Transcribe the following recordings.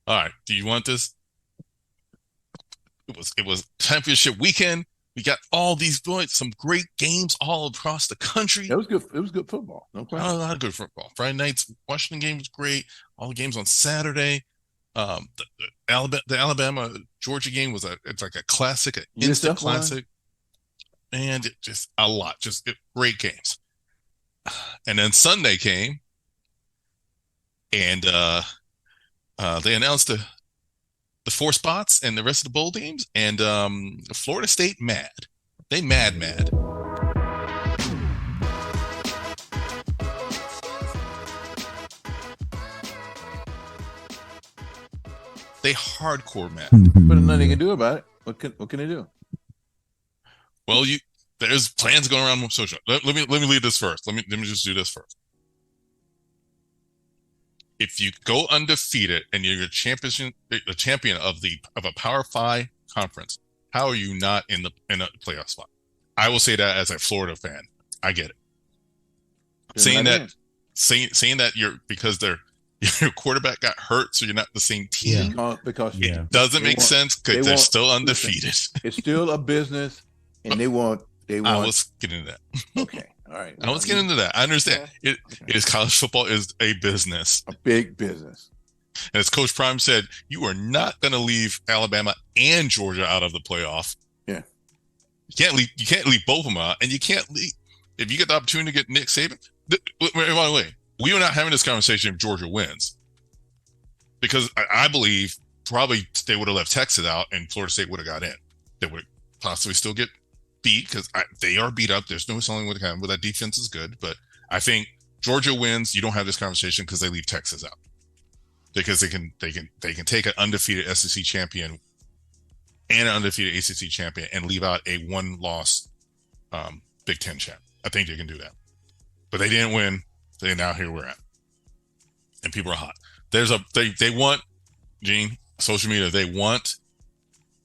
All right. Do you want this? It was championship weekend. We got all these boys, some great games all across the It country. was good. It was good football. No A question. lot of good football. Friday night's Washington game was great. All the games on Saturday. The Alabama Georgia game it's like a classic, an instant USF won. classic, and it just a lot, great games. And then Sunday came, and they announced the four spots and the rest of the bowl teams, and Florida State mad. They mad. They hardcore mad. But there's nothing they can do about it. What can they do? Well, there's plans going around with social. Let me lead this first. Let me just do this first. If you go undefeated and you're a champion of a Power Five conference, how are you not in a playoff spot? I will say that as a Florida fan. I get it. They're Saying not that in saying that you're because they're your quarterback got hurt, so you're not the same Yeah. team. because It Yeah. doesn't they make want sense they because they're want still listen. undefeated. It's still a business, and they want. Let's get into that. Okay, all right. Now let's get into that. I understand Yeah, it. okay. It is college football is a business, A big business. and as Coach Prime said, you are not going to leave Alabama and Georgia out of the playoff. Yeah. You can't leave both of them out, and you can't leave if you get the opportunity to get Nick Saban. By the way, we are not having this conversation if Georgia wins, because I believe probably they would have left Texas out, and Florida State would have got in. They would possibly still get beat because they are beat up. There's no telling what kind. But that defense is good, but I think Georgia wins. You don't have this conversation because they leave Texas out because they can take an undefeated SEC champion and an undefeated ACC champion and leave out a one-loss Big Ten champ. I think they can do that, but they didn't win. So now here we're at, and people are hot. They want Gene social media. They want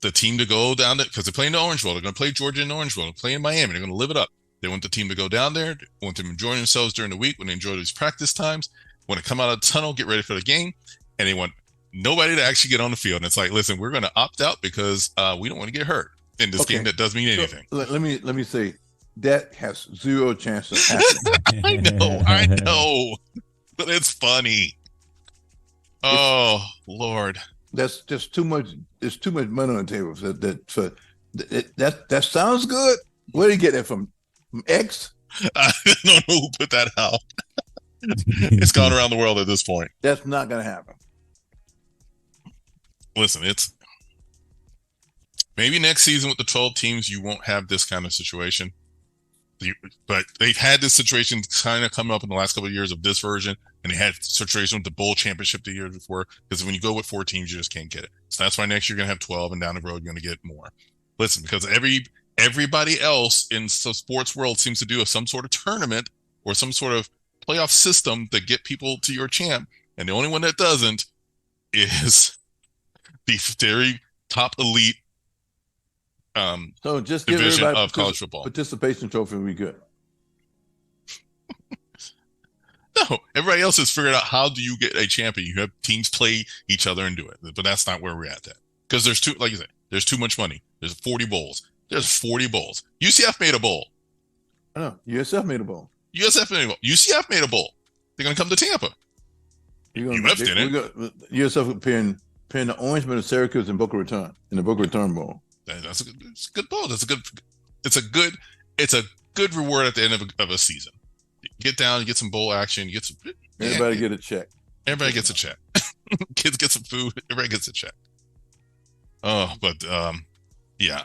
the team to go down there because they're playing the Orange Bowl. They're going to play Georgia in the Orange Bowl. They're playing Miami. They're going to live it up. They want the team to go down there. They want them enjoying themselves during the week when they enjoy these practice times. Want to come out of the tunnel, get ready for the game, and they want nobody to actually get on the field. And it's like, listen, we're going to opt out because we don't want to get hurt in this game Okay. that doesn't mean So anything. let me say that has zero chance of happening. I know, but it's funny. Oh Lord. That's just too much. There's too much money on the table that sounds good. Where did you get that from? From X? I don't know who put that out. It's gone around the world at this point. That's not going to happen. Listen, it's maybe next season with the 12 teams, you won't have this kind of situation. But they've had this situation kind of come up in the last couple of years of this version, and they had situation with the bowl championship the year before. Because when you go with 4 teams, you just can't get it. So that's why next year you're gonna have 12, and down the road you're gonna get more. Listen, because everybody else in the sports world seems to do some sort of tournament or some sort of playoff system to get people to your champ, and the only one that doesn't is the very top elite So just give division everybody of college football. participation trophy and we good. No, everybody else has figured out how do you get a champion. You have teams play each other and do it, but that's not where we're at. That because there's too, like you said, there's too much money. There's 40 bowls. There's 40 bowls. UCF made a bowl. I know. USF made a bowl. USF made a bowl. UCF made a bowl. They're gonna come to Tampa. UF didn't. USF paying the Orangemen of Syracuse and Boca Raton in the Boca Raton Bowl. It's a good bowl. It's a good it's a good reward at the end of a season. You get down, you get some bowl action, you get some. Everybody get a check. Everybody gets a check. Kids get some food. Everybody gets a check. Oh, but yeah.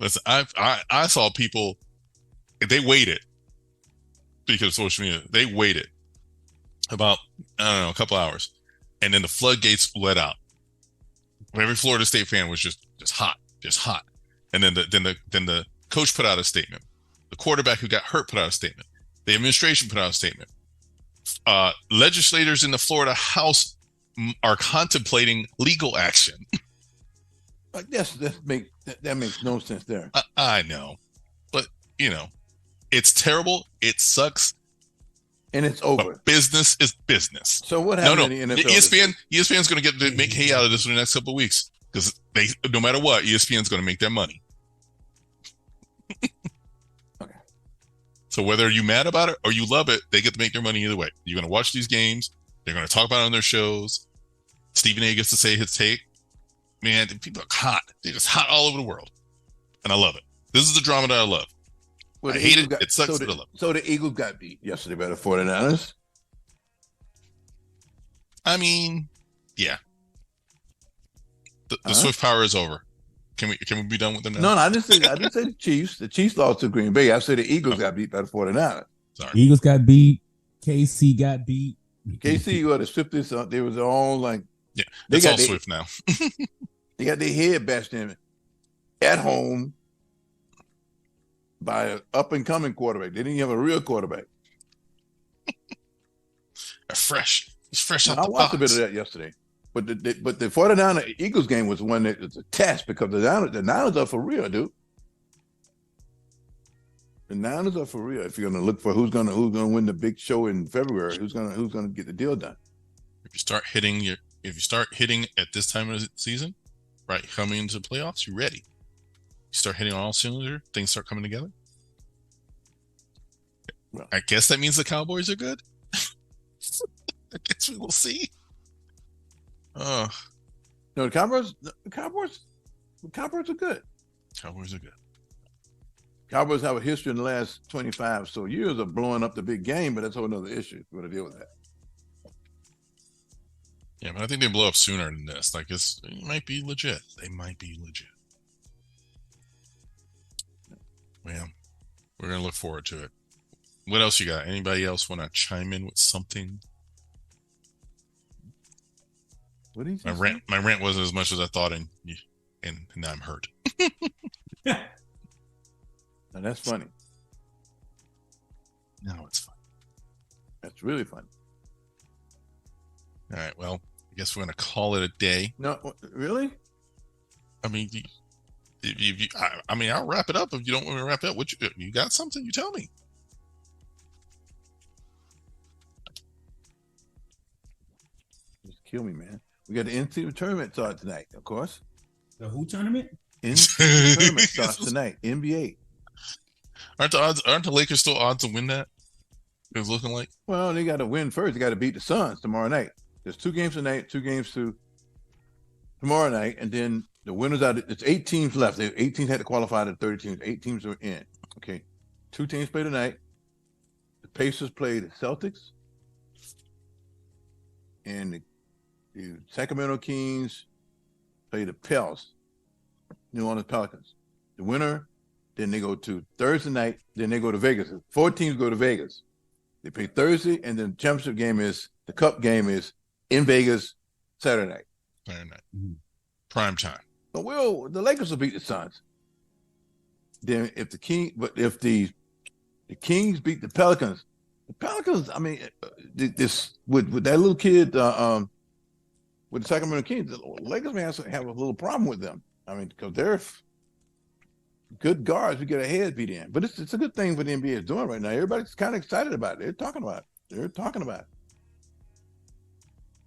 Listen, I saw people. They waited because of social media. They waited about I don't know a couple hours, and then the floodgates let out. Every Florida State fan was just hot. And then the coach put out a statement. The quarterback who got hurt put out a statement. The administration put out a statement. Legislators in the Florida House are contemplating legal action. Like that makes no sense there. I know, but it's terrible. It sucks. and it's But over. business is business. So what No, happened no. in the NFL? ESPN's going to get to make hay out of this for the next couple of weeks because no matter what, ESPN's going to make their money. Okay. So whether you're mad about it or you love it, they get to make their money either way. You're going to watch these games. They're going to talk about it on their shows. Stephen A. gets to say his take. Man, people are hot. They're just hot all over the world. And I love it. This is the drama that I love. Well, I hate it. It sucks, but I love it. So the Eagles got beat yesterday by the 49ers. I mean, yeah. The Swift power is over. Can we be done with them now? No, I didn't say the Chiefs. The Chiefs lost to Green Bay. I said the Eagles got beat by the 49ers. Sorry. Eagles got beat. KC got beat. KC got the Swifties. They was all like, yeah, it's all Swift now. They got their head bashed in at home by an up and coming quarterback. They didn't even have a real quarterback. Fresh. He's fresh out I the watched box. a bit of that yesterday. But the 49ers Eagles game was one that was a test because the Niners are for real, dude. The Niners are for real. If you're gonna look for who's gonna win the big show in February, who's gonna get the deal done. If you start hitting at this time of the season, right, coming into the playoffs, you're ready. You start hitting on all cylinders, things start coming together. Well, I guess that means the Cowboys are good. I guess we will see. No, the Cowboys are good. Cowboys are good. Cowboys have a history in the last 25 so years of blowing up the big game, but that's a whole other issue. We're going to deal with that. Yeah, but I think they blow up sooner than this. Like, it might be legit. They might be legit. Well, we're going to look forward to it. What else you got? Anybody else want to chime in with something? What did you say? My rant wasn't as much as I thought, and now I'm hurt. Now that's funny. No, it's fun. That's really funny. All right, well, I guess we're going to call it a day. No, really? I mean, I'll wrap it up if you don't want to wrap it up. What you got something? You tell me. Just kill me, man. We got the NCAA tournament start tonight, of course. The who tournament? NCAA tournament starts tonight. NBA. Aren't the Lakers still odds to win that? It was looking like. Well, they got to win first. They got to beat the Suns tomorrow night. There's 2 games tonight, 2 games tomorrow night, and then the winners out. It's 8 teams left. 8 teams had to qualify to 30 teams. 8 teams are in. Okay, 2 teams play tonight. The Pacers play the Celtics, and the Sacramento Kings play the Pels, New Orleans Pelicans. The winner, then they go to Thursday night. Then they go to Vegas. 4 teams go to Vegas. They play Thursday, and then the championship game the Cup game is in Vegas Saturday night. Mm-hmm. Prime time. But the Lakers will beat the Suns. Then if the Kings beat the Pelicans, I mean, this with that little kid with the Sacramento Kings, the Lakers may have a little problem with them. I mean, because they're good guards, we get our heads beat in. But it's a good thing what the NBA is doing right now. Everybody's kind of excited about it. They're talking about it.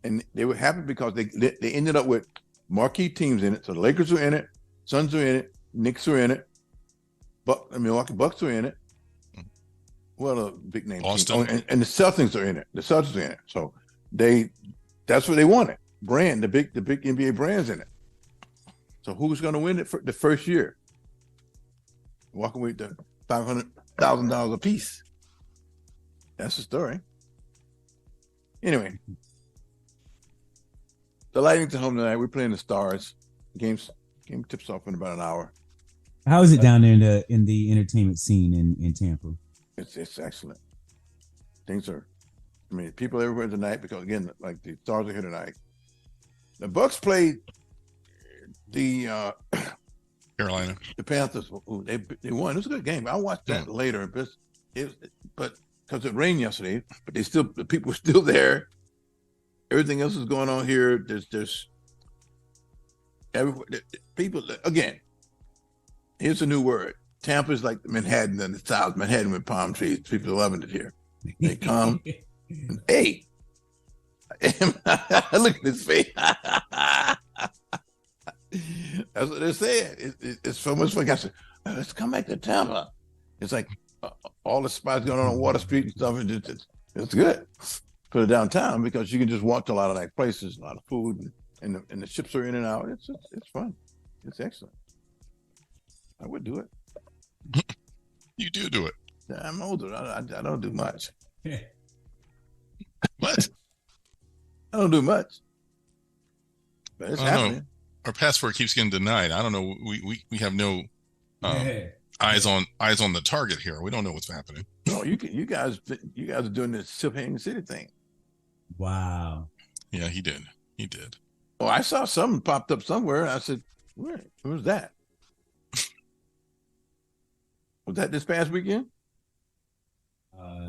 And they were happy because they ended up with marquee teams in it. So the Lakers are in it, Suns are in it, Knicks are in it, Milwaukee Bucks are in it. Well, a big name Boston. team. And the Celtics are in it. So that's what they wanted. The big NBA brands in it. So who's going to win it for the first year? Walking away with $500,000 a piece. That's the story. Anyway, the Lightning's at home tonight. We're playing the Stars. Game tips off in about an hour. How is it down there in the entertainment scene in Tampa? It's excellent. People everywhere tonight because again, like the Stars are here tonight. The Bucks played the Carolina. The Panthers. They won. It was a good game. I watched that later, but because it rained yesterday, but the people were still there. Everything else is going on here. There's people again. Here's a new word. Tampa is like Manhattan and the South. Manhattan with palm trees. People are loving it here. They come. Hey, look at his face. That's what they're saying. It's so much fun. I said, let's come back to Tampa. It's like all the spots going on Water Street and stuff. It's good for the downtown because you can just walk to a lot of nice places, a lot of food, and the ships are in and out. It's fun. It's excellent. I would do it. You do it. I'm older. I don't do much. What? I don't do much. But it's happening. Our passport keeps getting denied. I don't know. We have no eyes on the target here. We don't know what's happening. No, you guys are doing this Sip-Hang City thing. Wow. Yeah, he did. Oh, I saw something popped up somewhere. I said, where was that? Was that this past weekend?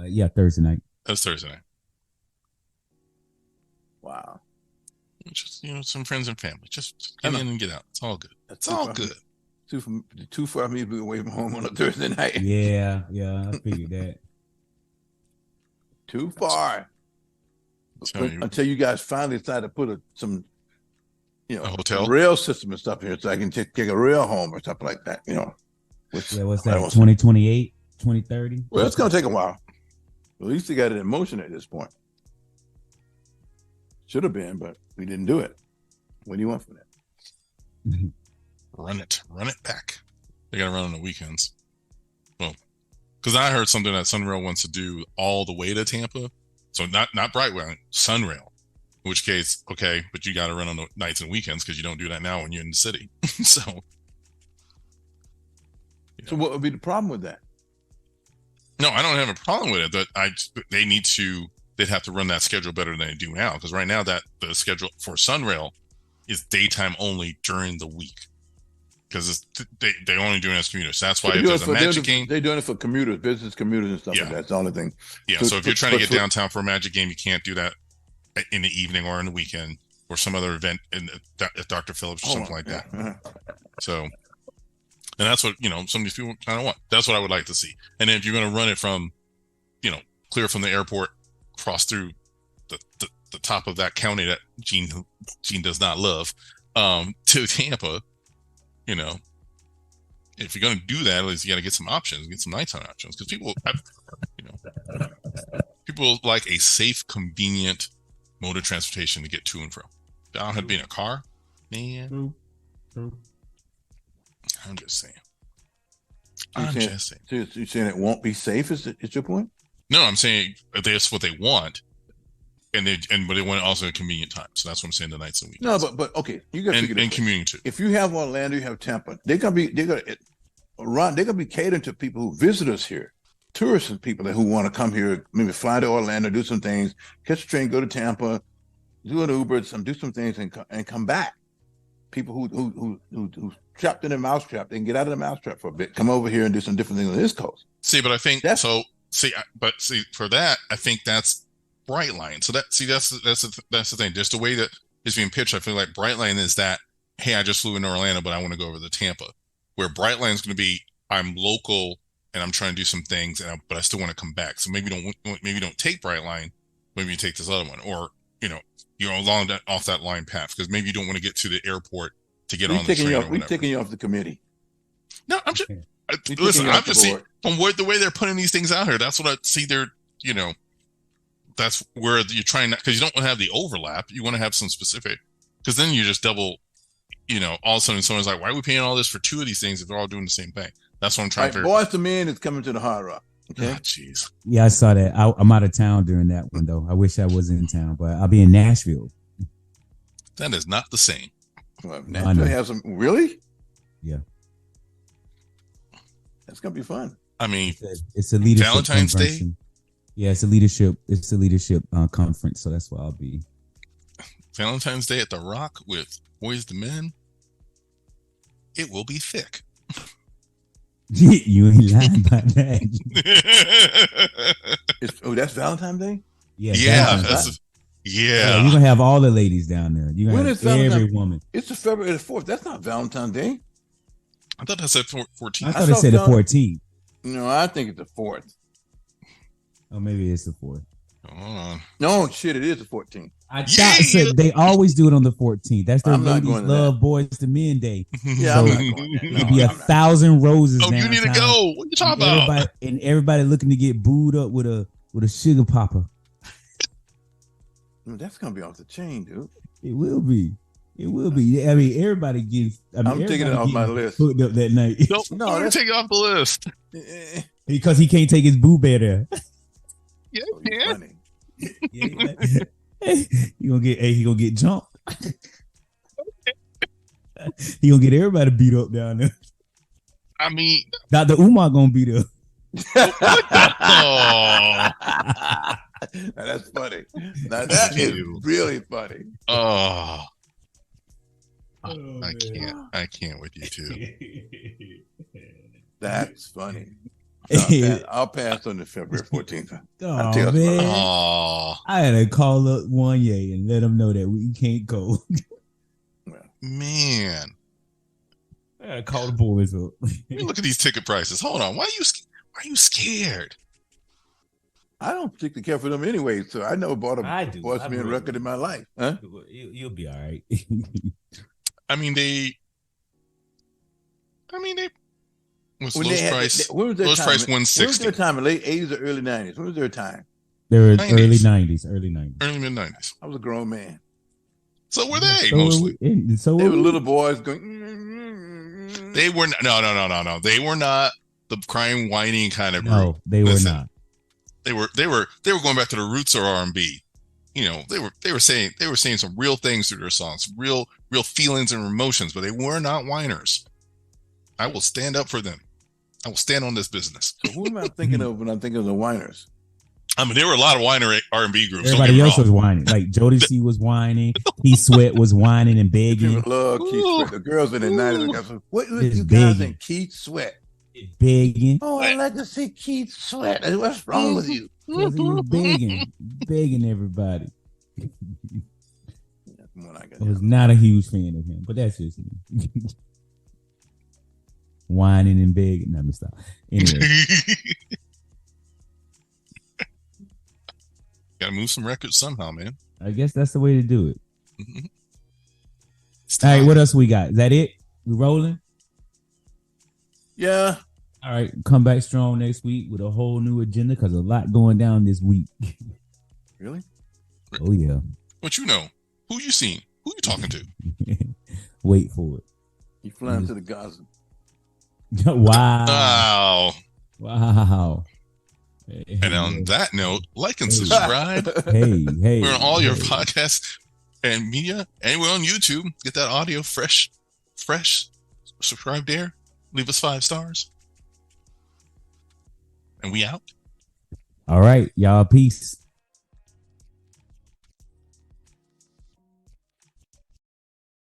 Yeah, Thursday night. That's Thursday night. Wow. Just some friends and family. Just get in and get out. It's all good. It's all good. Too far for me to be away from home on a Thursday night. Yeah, I figured that. Too far. Until you guys finally decide to put some a hotel rail system and stuff here, so I can take a rail home or something like that. What's that? 2028, 2030? Well, it's gonna take a while. At least they got it in motion at this point. Should have been, but we didn't do it. What do you want from that? Run it back. They got to run on the weekends. Well, because I heard something that Sunrail wants to do all the way to Tampa. So not Brightway, Sunrail. In which case, okay, but you got to run on the nights and weekends because you don't do that now when you're in the city. So what would be the problem with that? No, I don't have a problem with it. But they'd have to run that schedule better than they do now. Because right now that the schedule for Sunrail is daytime only during the week. Because they only do it as commuters. So that's why if there's a Magic game, they're doing it for commuters, business commuters and stuff like that. That's the only thing. Yeah. So if you're trying to get downtown for a Magic game, you can't do that in the evening or in the weekend or some other event at Dr. Phillips or something like that. So, and that's what some of these people kind of want. That's what I would like to see. And then if you're going to run it from, clear from the airport, cross through the top of that county that Gene does not love, to Tampa. If you're going to do that, at least you got to get some options, get some nighttime options, because people like a safe, convenient mode of transportation to get to and from. I don't have to be in a car, man. True. I'm just saying. So you're saying it won't be safe? Is your point? No, I'm saying that's what they want. But they want it also at convenient time. So that's what I'm saying, the nights and weekends. No, but okay, you got to figure this out. Commuting too. If you have Orlando, you have Tampa. They're gonna be catering to people who visit us here, tourists and people who want to come here, maybe fly to Orlando, do some things, catch a train, go to Tampa, do an Uber, do some things, and come back. People who trapped in a mousetrap, they can get out of the mousetrap for a bit, come over here and do some different things on this coast. But I think for that, I think that's Brightline. So that's the thing. Just the way that is being pitched, I feel like Brightline is that, hey, I just flew into Orlando, but I want to go over to Tampa. Where Brightline is going to be, I'm local and I'm trying to do some things, but I still want to come back. So maybe don't take Brightline, maybe you take this other one, or you're along off that line path because maybe you don't want to get to the airport to get on the train. We're taking you off the committee. No, I'm just listen. I'm just seeing from the way they're putting these things out here. That's what I see. That's where you're trying to, because you don't want to have the overlap. You want to have some specific, because then you just double, all of a sudden someone's like, why are we paying all this for two of these things if they're all doing the same thing? That's what I'm trying to figure out. Boyz II Men is coming to the Hard Rock. Okay. Jeez. Yeah, I saw that. I'm out of town during that one, though. I wish I was in town, but I'll be in Nashville. That is not the same. Well, Nashville has some, really? Yeah. That's going to be fun. I mean, it's a leadership Valentine's conference. Day. Yeah, it's a leadership conference, so that's where I'll be. Valentine's Day at the Rock with Boyz II Men. It will be thick. You ain't lying about that. That's Valentine's Day? Yeah. Yeah. You're gonna have all the ladies down there. You're gonna have every woman. It's the February the 4th. That's not Valentine's Day. I thought that said 14th. I thought it said the 14th. No, I think it's the 4th. Oh, maybe it's the 4th. Hold on. No, shit, it is the 14th. I said they always do it on the 14th. That's their I'm not ladies going to love Boyz to Men day. Yeah, So I'm not going there. It'd No, be I'm not. 1,000 roses. Oh, you need to downtown. go. What you talking about? Everybody looking to get booed up with a sugar popper. That's gonna be off the chain, dude. It will be. It will be. I mean, everybody gets. I'm taking it off my list. Hooked up that night. No, take it off the list. Because he can't take his boo bear there. Yeah, Oh, yeah. funny. He gonna get jumped. He gonna get everybody beat up down there. I mean, Dr. Umar gonna be there. oh, Now, that's funny. Now that is really funny. oh, I man. can't with you two. That's funny. I'll pass on the February 14th. Oh, man. Oh, I had to call up Wanye and let him know that we can't go. man. I had to call the boys up. Look at these ticket prices. Hold on. Why are you scared? I don't particularly care for them anyway, so I never bought a Boyz II Men record in my life. Huh? You'll be all right. I mean, they was When lowest price. when was their Lowest time? price When was 160. their time? In late 80s or early 90s? When was their time? They were 90s. early 90s. Early Mid 90s. I was a grown man. So were they So mostly? They were little boys going. They were no. They were not the crying, whining kind of group. No, they were not. They were going back to the roots of R&B. You know, they were saying some real things through their songs, real feelings and emotions, but they were not whiners. I will stand up for them. I will stand on this business. So who am I thinking of when I'm thinking of the whiners? I mean, there were a lot of whiner R&B groups. Everybody else was whining. Like Jodeci was whining. Keith Sweat was whining and begging. People love Keith Sweat. The girls in the 90s. What was It's you guys begging. in Keith Sweat? Begging. Oh, I'd like to see Keith Sweat. What's wrong with you? Because he was begging everybody. I was not a huge fan of him, but that's just me. Whining and begging. Let me stop. Anyway, gotta move some records somehow, man. I guess that's the way to do it. Mhm. All right, what else we got? Is that it? We rolling? Yeah. All right, come back strong next week with a whole new agenda because a lot going down this week. Really? Oh, yeah. What you know? Who you seen? Who you talking to? Wait for it. He flying to the Gaza. Wow. Wow. Wow. And on that note, like and subscribe. Hey. We're on all your podcasts and media. Anywhere on YouTube. Get that audio fresh. Subscribe there. Leave us 5 stars. And we out. All right, y'all. Peace.